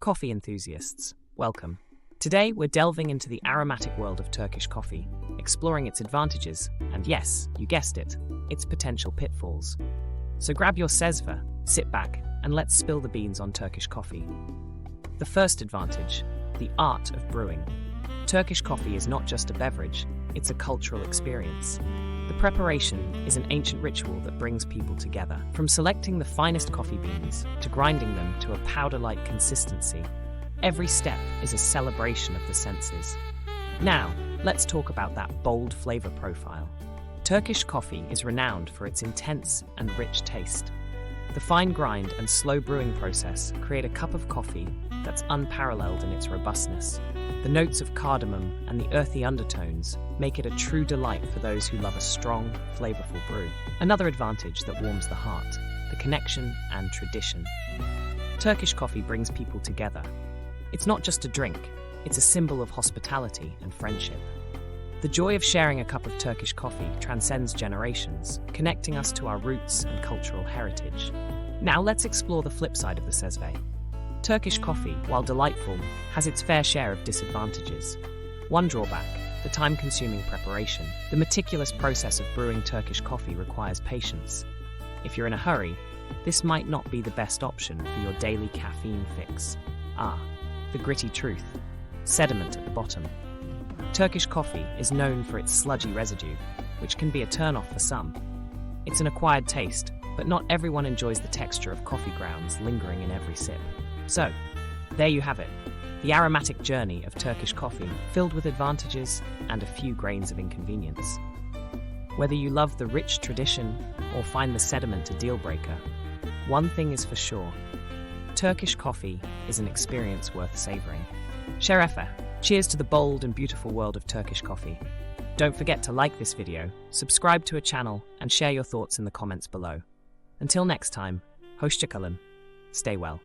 Coffee enthusiasts, welcome. Today we're delving into the aromatic world of Turkish coffee, exploring its advantages and, yes, you guessed it, its potential pitfalls. So grab your sezva, sit back, and let's spill the beans on Turkish coffee. The first advantage, the art of brewing. Turkish coffee is not just a beverage, it's a cultural experience. The preparation is an ancient ritual that brings people together. From selecting the finest coffee beans to grinding them to a powder-like consistency, every step is a celebration of the senses. Now, let's talk about that bold flavor profile. Turkish coffee is renowned for its intense and rich taste. The fine grind and slow brewing process create a cup of coffee that's unparalleled in its robustness. The notes of cardamom and the earthy undertones make it a true delight for those who love a strong, flavorful brew. Another advantage that warms the heart, the connection and tradition. Turkish coffee brings people together. It's not just a drink, it's a symbol of hospitality and friendship. The joy of sharing a cup of Turkish coffee transcends generations, connecting us to our roots and cultural heritage. Now let's explore the flip side of the sezve. Turkish coffee, while delightful, has its fair share of disadvantages. One drawback, the time-consuming preparation. The meticulous process of brewing Turkish coffee requires patience. If you're in a hurry, this might not be the best option for your daily caffeine fix. The gritty truth. Sediment at the bottom. Turkish coffee is known for its sludgy residue, which can be a turn-off for some. It's an acquired taste, but not everyone enjoys the texture of coffee grounds lingering in every sip. So, there you have it, the aromatic journey of Turkish coffee, filled with advantages and a few grains of inconvenience. Whether you love the rich tradition or find the sediment a deal-breaker, one thing is for sure, Turkish coffee is an experience worth savoring. Şerefe, cheers to the bold and beautiful world of Turkish coffee. Don't forget to like this video, subscribe to a channel, and share your thoughts in the comments below. Until next time, hoşça kalın. Stay well.